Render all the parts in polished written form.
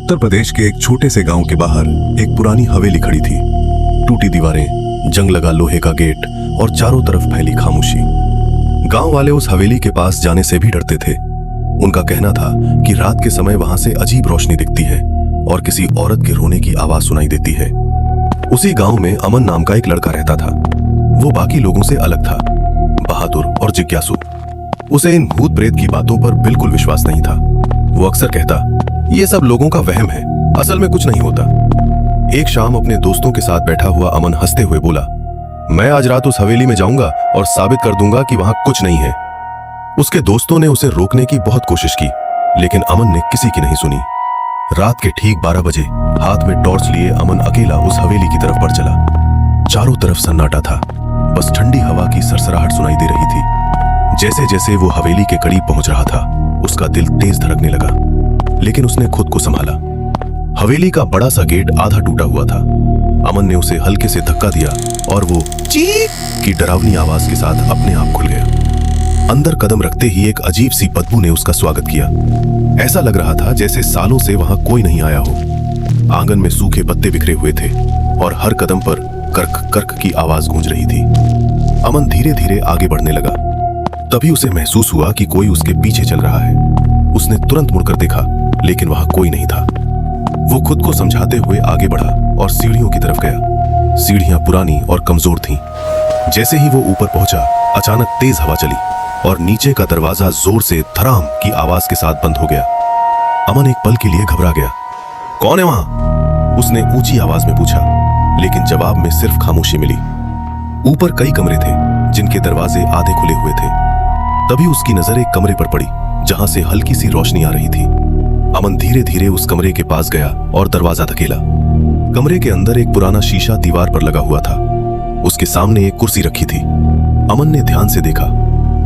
उत्तर प्रदेश के एक छोटे से गांव के बाहर एक पुरानी हवेली खड़ी थी। टूटी दीवारें, जंग लगा लोहे का गेट और चारों तरफ फैली खामोशी। गांव वाले उस हवेली के पास जाने से भी डरते थे। उनका कहना था कि रात के समय वहां से अजीब रोशनी दिखती है और किसी औरत के रोने की आवाज सुनाई देती है। उसी गांव में अमन नाम का एक लड़का रहता था। वो बाकी लोगों से अलग था, बहादुर और जिज्ञासु। उसे इन भूत प्रेत की बातों पर बिल्कुल विश्वास नहीं था। वो अक्सर कहता, ये सब लोगों का वहम है, असल में कुछ नहीं होता। एक शाम अपने दोस्तों के साथ बैठा हुआ अमन हंसते हुए बोला, मैं आज रात उस हवेली में जाऊंगा और साबित कर दूंगा कि वहां कुछ नहीं है। उसके दोस्तों ने उसे रोकने की बहुत कोशिश की, लेकिन अमन ने किसी की नहीं सुनी। रात के ठीक 12 बजे हाथ में टॉर्च लिए अमन अकेला उस हवेली की तरफ बढ़ चला। चारों तरफ सन्नाटा था, बस ठंडी हवा की सरसराहट सुनाई दे रही थी। जैसे जैसे वो हवेली के करीब पहुंच रहा था, उसका दिल तेज धड़कने लगा, लेकिन उसने खुद को संभाला। हवेली का बड़ा सा गेट आधा टूटा हुआ था। अमन ने उसे हल्के से धक्का दिया और वो चीख की डरावनी आवाज के साथ अपने आप खुल गया। अंदर कदम रखते ही एक अजीब सी बदबू ने उसका स्वागत किया। ऐसा लग रहा था जैसे सालों से वहां कोई नहीं आया हो। आंगन में सूखे पत्ते बिखरे हुए थे और हर कदम पर कर्क कर्क की आवाज गूंज रही थी। अमन धीरे धीरे आगे बढ़ने लगा। तभी उसे महसूस हुआ कि कोई उसके पीछे चल रहा है। उसने तुरंत मुड़कर देखा, लेकिन वहां कोई नहीं था। वो खुद को समझाते हुए आगे बढ़ा और सीढ़ियों की तरफ गया। सीढ़ियां पुरानी और कमजोर थीं। जैसे ही वो ऊपर पहुंचा, अचानक तेज हवा चली और नीचे का दरवाजा जोर से धड़ाम की आवाज के साथ बंद हो गया। अमन एक पल के लिए घबरा गया। कौन है वहां? उसने ऊंची आवाज में पूछा, लेकिन जवाब में सिर्फ खामोशी मिली। ऊपर कई कमरे थे जिनके दरवाजे आधे खुले हुए थे। तभी उसकी नजर एक कमरे पर पड़ी जहां से हल्की सी रोशनी आ रही थी। अमन धीरे धीरे उस कमरे के पास गया और दरवाजा धकेला। कमरे के अंदर एक पुराना शीशा दीवार पर लगा हुआ था। उसके सामने एक कुर्सी रखी थी। अमन ने ध्यान से देखा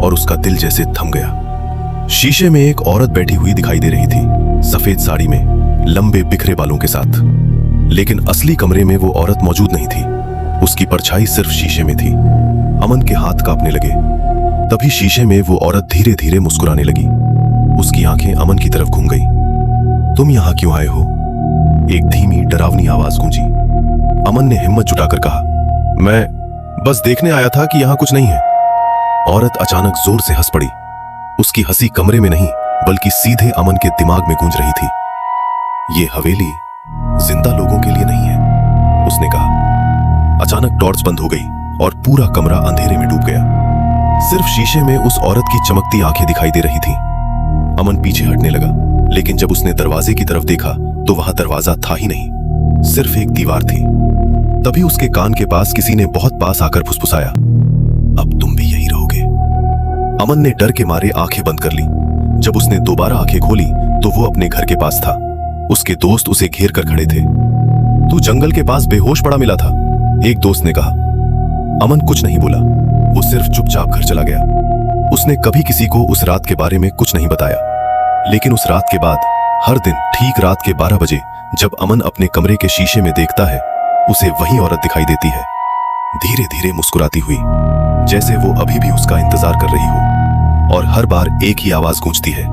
और उसका दिल जैसे थम गया। शीशे में एक औरत बैठी हुई दिखाई दे रही थी, सफेद साड़ी में, लंबे बिखरे बालों के साथ। लेकिन असली कमरे में वो औरत मौजूद नहीं थी। उसकी परछाई सिर्फ शीशे में थी। अमन के हाथ कांपने लगे। तभी शीशे में वो औरत धीरे धीरे मुस्कुराने लगी। उसकी आंखें अमन की तरफ घूम गई। तुम यहां क्यों आए हो? एक धीमी डरावनी आवाज गूंजी। अमन ने हिम्मत जुटाकर कहा, मैं बस देखने आया था कि यहां कुछ नहीं है। औरत अचानक जोर से हंस पड़ी। उसकी हंसी कमरे में नहीं, बल्कि सीधे अमन के दिमाग में गूंज रही थी। ये हवेली जिंदा लोगों के लिए नहीं है, उसने कहा। अचानक टॉर्च बंद हो गई और पूरा कमरा अंधेरे में डूब गया। सिर्फ शीशे में उस औरत की चमकती आंखें दिखाई दे रही थीं। अमन पीछे हटने लगा, लेकिन जब उसने दरवाजे की तरफ देखा तो वहां दरवाजा था ही नहीं, सिर्फ एक दीवार थी। तभी उसके कान के पास किसी ने बहुत पास आकर फुसफुसाया, अब तुम भी यही रहोगे। अमन ने डर के मारे आंखें बंद कर ली। जब उसने दोबारा आंखें खोली तो वो अपने घर के पास था। उसके दोस्त उसे घेर कर खड़े थे। तू जंगल के पास बेहोश पड़ा मिला था, एक दोस्त ने कहा। अमन कुछ नहीं बोला, वो सिर्फ चुपचाप घर चला गया। उसने कभी किसी को उस रात के बारे में कुछ नहीं बताया, लेकिन उस रात के बाद हर दिन ठीक रात के 12 बजे जब अमन अपने कमरे के शीशे में देखता है, उसे वही औरत दिखाई देती है, धीरे धीरे मुस्कुराती हुई, जैसे वो अभी भी उसका इंतजार कर रही हो। और हर बार एक ही आवाज गूंजती है,